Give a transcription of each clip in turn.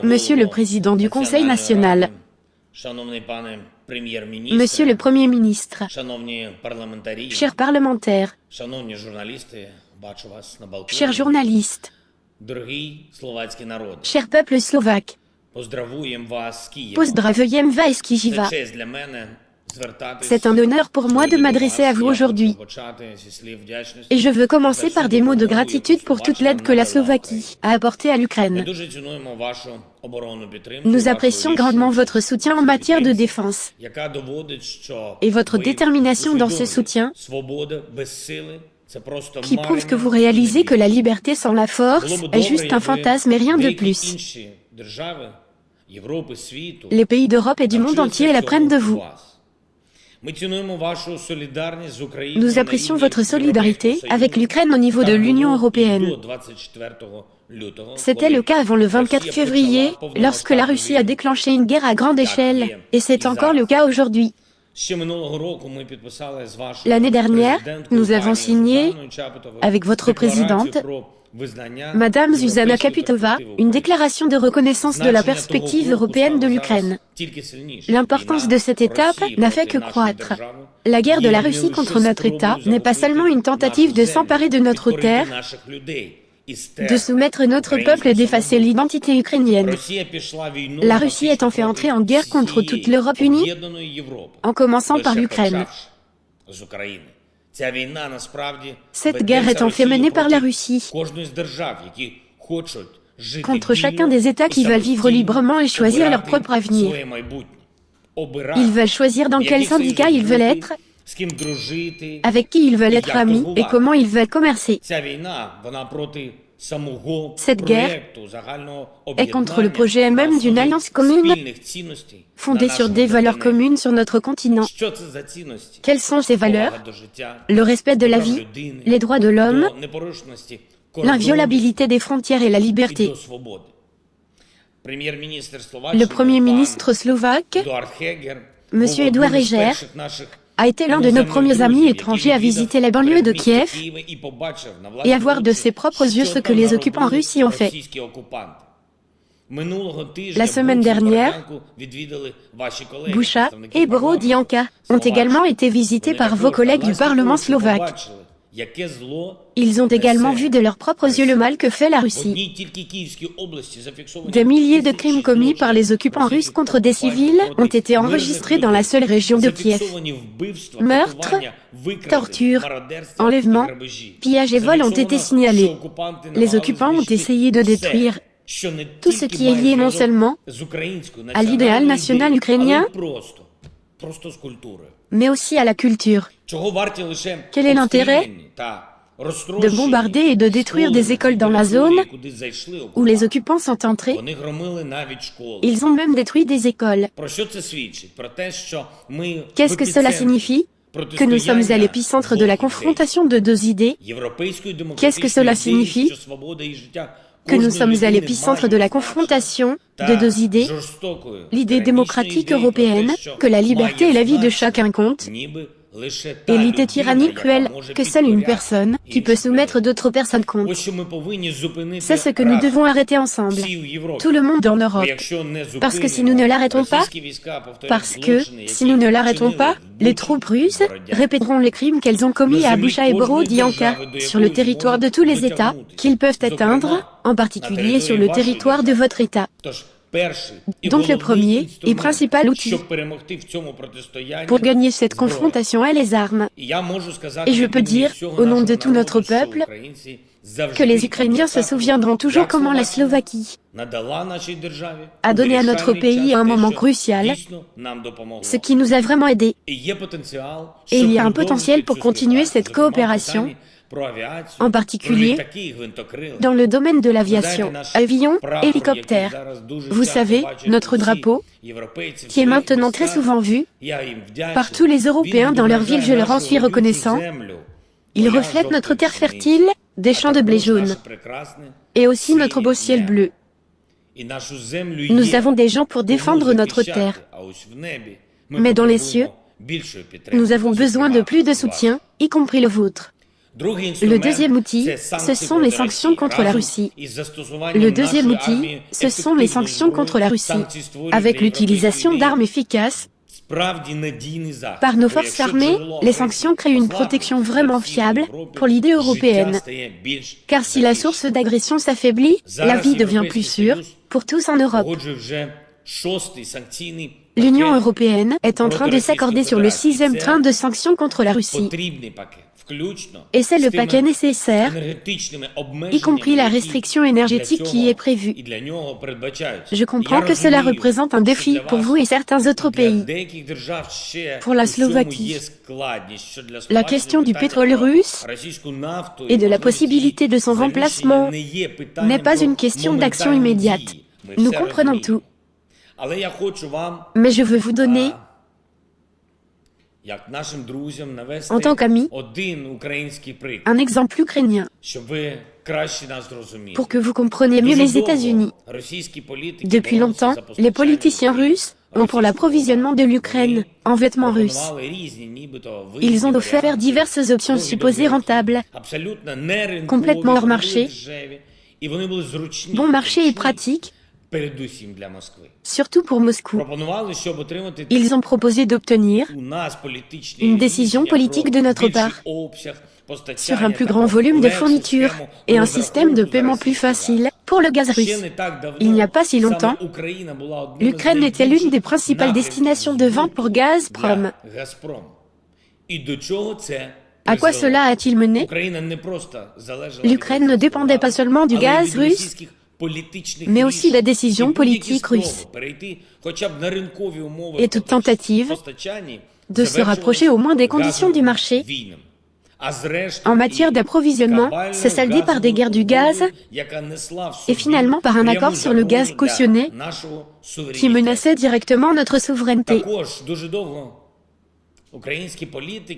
Monsieur le Président du Conseil national, Monsieur le Premier ministre, chers parlementaires, chers journalistes, cher peuple slovaque, Pozdravujem vás Kyjiva. C'est un honneur pour moi de m'adresser à vous aujourd'hui. Et je veux commencer par des mots de gratitude pour toute l'aide que la Slovaquie a apportée à l'Ukraine. Nous apprécions grandement votre soutien en matière de défense et votre détermination dans ce soutien qui prouve que vous réalisez que la liberté sans la force est juste un fantasme et rien de plus. Les pays d'Europe et du monde entier l'apprennent de vous. Nous apprécions votre solidarité avec l'Ukraine au niveau de l'Union européenne. C'était le cas avant le 24 février, lorsque la Russie a déclenché une guerre à grande échelle, et c'est encore le cas aujourd'hui. L'année dernière, nous avons signé, avec votre présidente, Madame Zuzana Kaputova, une déclaration de reconnaissance de la perspective européenne de l'Ukraine. L'importance de cette étape n'a fait que croître. La guerre de la Russie contre notre État n'est pas seulement une tentative de s'emparer de notre terre, de soumettre notre peuple et d'effacer l'identité ukrainienne. La Russie est en fait entrée en guerre contre toute l'Europe unie, en commençant par l'Ukraine. Cette guerre est en fait menée par la Russie contre chacun des États qui veulent vivre librement et choisir leur propre avenir. Ils veulent choisir dans quel syndicat ils veulent être, avec qui ils veulent être amis et comment ils veulent commercer. Cette guerre est contre le projet même d'une alliance commune fondée sur des valeurs communes sur notre continent. Quelles sont ces valeurs? Le respect de la vie, les droits de l'homme, l'inviolabilité des frontières et la liberté. Le Premier ministre slovaque, M. Eduard Heger, a été l'un de nos premiers amis étrangers à visiter les banlieues de Kiev et à voir de ses propres yeux ce que les occupants russes y ont fait. La semaine dernière, Bucha et Borodianka ont également été visités par vos collègues du Parlement slovaque. Ils ont également vu de leurs propres yeux le mal que fait la Russie. Des milliers de crimes commis par les occupants russes contre des civils ont été enregistrés dans la seule région de Kiev. Meurtres, tortures, enlèvements, pillages et vols ont été signalés. Les occupants ont essayé de détruire tout ce qui est lié non seulement à l'idéal national ukrainien, mais aussi à la culture. Quel est l'intérêt de bombarder et de détruire des écoles dans la zone où les occupants sont entrés? Ils ont même détruit des écoles. Qu'est-ce que cela signifie? Que nous sommes à l'épicentre de la confrontation de deux idées. Qu'est-ce que cela signifie? Que nous sommes à l'épicentre de la confrontation de deux idées, l'idée démocratique européenne, que la liberté et la vie de chacun comptent, et l'idée tyrannique cruelle, que seule une personne, qui peut soumettre d'autres personnes compte. C'est ce que nous devons arrêter ensemble, tout le monde en Europe. Parce que si nous ne l'arrêtons pas, les troupes russes répéteront les crimes qu'elles ont commis à Bucha et Borodianka, sur le territoire de tous les États, qu'ils peuvent atteindre, en particulier sur le territoire de votre État. Donc le premier et principal outil pour gagner cette confrontation est les armes. Et je peux dire, au nom de tout notre peuple, que les Ukrainiens se souviendront toujours comment la Slovaquie a donné à notre pays à un moment crucial, ce qui nous a vraiment aidés. Et il y a un potentiel pour continuer cette coopération, en particulier dans le domaine de l'aviation, avions, hélicoptères. Vous savez, notre drapeau, qui est maintenant très souvent vu par tous les Européens dans leur ville, je leur en suis reconnaissant. Il reflète notre terre fertile, des champs de blé jaune, et aussi notre beau ciel bleu. Nous avons des gens pour défendre notre terre. Mais dans les cieux, nous avons besoin de plus de soutien, y compris le vôtre. Le deuxième outil, ce sont les sanctions contre la Russie. Le deuxième outil, ce sont les sanctions contre la Russie, avec l'utilisation d'armes efficaces. Par nos forces armées, les sanctions créent une protection vraiment fiable pour l'idée européenne. Car si la source d'agression s'affaiblit, la vie devient plus sûre pour tous en Europe. L'Union européenne est en train de s'accorder sur le 6e train de sanctions contre la Russie. Et c'est le paquet nécessaire, y compris la restriction énergétique qui est prévue. Je comprends que cela représente un défi pour vous et certains autres pays. Pour la Slovaquie, la question du pétrole russe et de la possibilité de son remplacement n'est pas une question d'action immédiate. Nous comprenons tout. Mais je veux vous donner, en tant qu'ami, un exemple ukrainien, pour que vous compreniez mieux les États-Unis. Depuis longtemps, les politiciens russes ont pour l'approvisionnement de l'Ukraine en vêtements russes. Ils ont offert diverses options supposées rentables, complètement hors marché, bon marché et pratique, surtout pour Moscou. Ils ont proposé d'obtenir une décision politique de notre part sur un plus grand volume de fournitures et un système de paiement plus facile pour le gaz russe. Il n'y a pas si longtemps, l'Ukraine était l'une des principales destinations de vente pour Gazprom. À quoi cela a-t-il mené? L'Ukraine ne dépendait pas seulement du gaz russe, mais aussi des décisions politiques russes. Et toute tentative de se rapprocher au moins des conditions du marché en matière d'approvisionnement s'est soldée par des guerres du gaz et finalement par un accord sur le gaz cautionné qui menaçait directement notre souveraineté.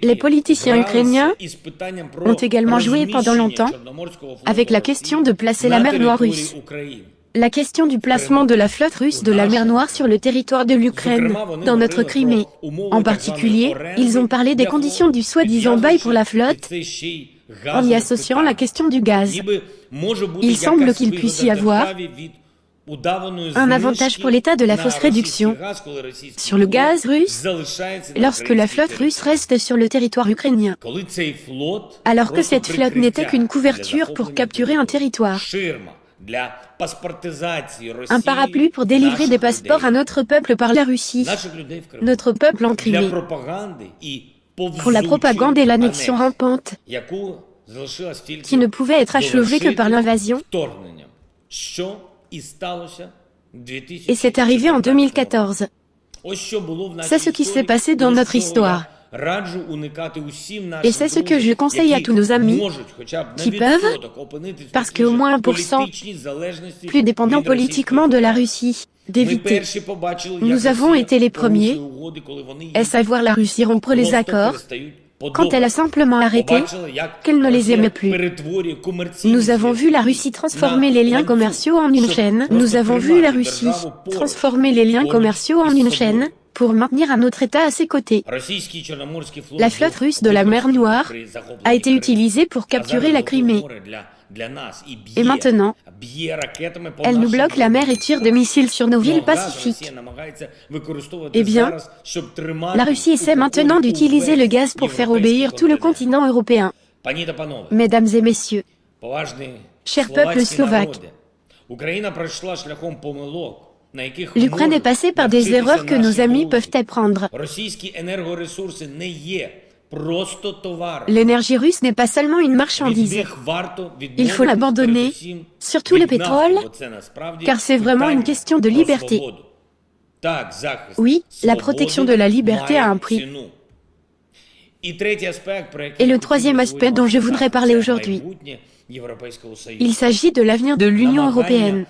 Les politiciens ukrainiens ont également joué pendant longtemps avec la question de placer la mer Noire russe. La question du placement de la flotte russe de la mer Noire sur le territoire de l'Ukraine, dans notre Crimée. En particulier, ils ont parlé des conditions du soi-disant bail pour la flotte, en y associant la question du gaz. Il semble qu'il puisse y avoir un avantage pour l'État de la fausse réduction sur le gaz russe lorsque la flotte russe reste sur le territoire ukrainien, alors que cette flotte n'était qu'une couverture pour capturer un territoire. Un parapluie pour délivrer des passeports à notre peuple par la Russie, notre peuple en Crimée, pour la propagande et l'annexion rampante, qui ne pouvait être achevée que par l'invasion. Et c'est arrivé en 2014. C'est ce qui s'est passé dans notre histoire. Et c'est ce que je conseille à tous nos amis qui peuvent, parce qu'au moins 1% plus dépendants politiquement de la Russie, d'éviter. Nous avons été les premiers, à savoir la Russie rompre les accords, quand elle a simplement arrêté, qu'elle ne les aimait plus. Nous avons vu la Russie transformer les liens commerciaux en une chaîne. Nous avons vu la Russie transformer les liens commerciaux en une chaîne pour maintenir un autre État à ses côtés. La flotte russe de la mer Noire a été utilisée pour capturer la Crimée. Et maintenant, elle nous bloque la mer et tire des missiles sur nos villes pacifiques. Eh bien, la Russie essaie maintenant d'utiliser le gaz pour faire obéir tout le continent européen. Mesdames et messieurs, chers peuples slovaques, l'Ukraine est passée par des erreurs que nos amis peuvent apprendre. L'énergie russe n'est pas seulement une marchandise. Il faut l'abandonner, surtout le pétrole, car c'est vraiment une question de liberté. Oui, la protection de la liberté a un prix. Et le troisième aspect dont je voudrais parler aujourd'hui, il s'agit de l'avenir de l'Union européenne.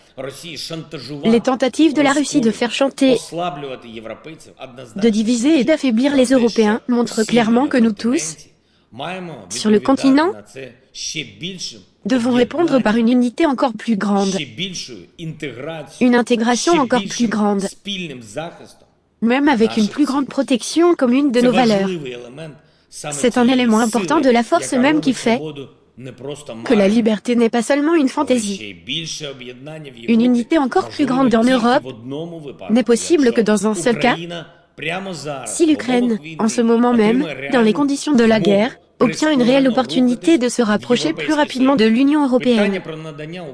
Les tentatives de la Russie de faire chanter, de diviser et d'affaiblir les Européens montrent clairement que nous tous, sur le continent, devons répondre par une unité encore plus grande, une intégration encore plus grande, même avec une plus grande protection commune de nos valeurs. C'est un élément important de la force même qui fait que la liberté n'est pas seulement une fantaisie. Une unité encore plus grande en Europe n'est possible que dans un seul cas, si l'Ukraine, en ce moment même, dans les conditions de la guerre, obtient une réelle opportunité de se rapprocher plus rapidement de l'Union européenne.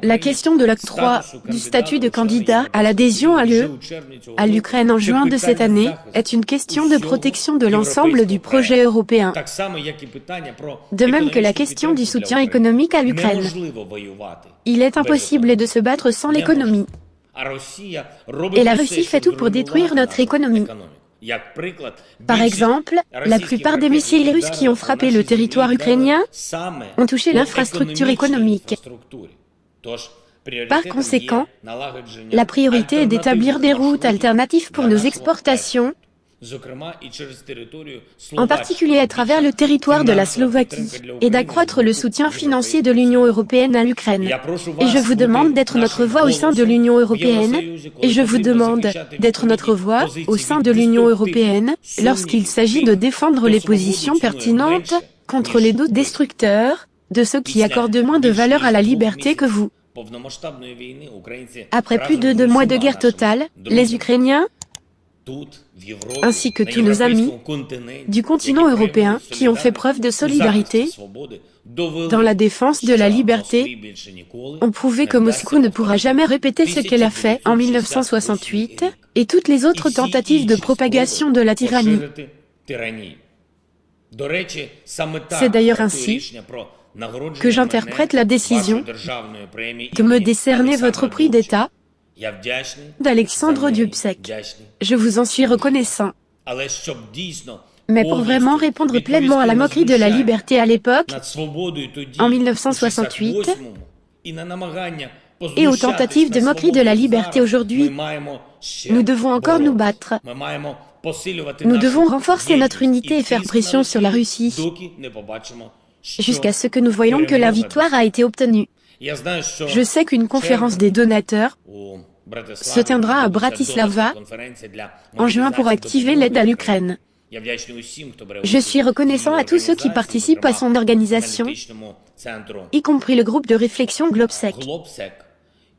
La question de l'octroi du statut de candidat à l'adhésion à l'Ukraine en juin de cette année est une question de protection de l'ensemble du projet européen. De même que la question du soutien économique à l'Ukraine. Il est impossible de se battre sans l'économie. Et la Russie fait tout pour détruire notre économie. Par exemple, la plupart des missiles russes qui ont frappé le territoire ukrainien ont touché l'infrastructure économique. Par conséquent, la priorité est d'établir des routes alternatives pour nos exportations, en particulier à travers le territoire de la Slovaquie, et d'accroître le soutien financier de l'Union européenne à l'Ukraine. Et je vous demande d'être notre voix au sein de l'Union européenne, et je vous demande d'être notre voix au sein de l'Union européenne, lorsqu'il s'agit de défendre les positions pertinentes contre les doutes destructeurs de ceux qui accordent moins de valeur à la liberté que vous. Après plus de 2 mois de guerre totale, les Ukrainiens, ainsi que tous nos amis du continent européen qui ont fait preuve de solidarité dans la défense de la liberté, ont prouvé que Moscou ne pourra jamais répéter ce qu'elle a fait en 1968 et toutes les autres tentatives de propagation de la tyrannie. C'est d'ailleurs ainsi que j'interprète la décision de me décerner votre prix d'État d'Alexandre Dubček. Je vous en suis reconnaissant. Mais pour vraiment répondre pleinement à la moquerie de la liberté à l'époque, en 1968, et aux tentatives de moquerie de la liberté aujourd'hui, nous devons encore nous battre. Nous devons renforcer notre unité et faire pression sur la Russie, jusqu'à ce que nous voyions que la victoire a été obtenue. Je sais qu'une conférence des donateurs se tiendra à Bratislava en juin pour activer l'aide à l'Ukraine. Je suis reconnaissant à tous ceux qui participent à son organisation, y compris le groupe de réflexion Globsec.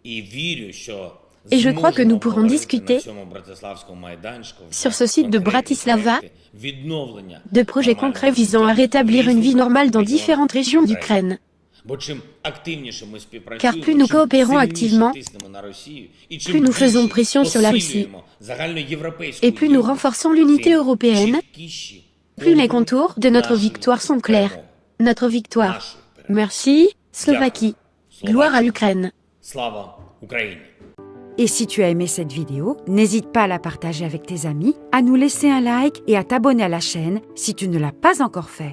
Et je crois que nous pourrons discuter sur ce site de Bratislava de projets concrets visant à rétablir une vie normale dans différentes régions d'Ukraine. Car plus nous coopérons activement, plus nous faisons pression sur la Russie, et plus nous renforçons l'unité européenne, plus les contours de notre victoire sont clairs. Notre victoire. Merci, Slovaquie. Gloire à l'Ukraine. Et si tu as aimé cette vidéo, n'hésite pas à la partager avec tes amis, à nous laisser un like et à t'abonner à la chaîne si tu ne l'as pas encore fait.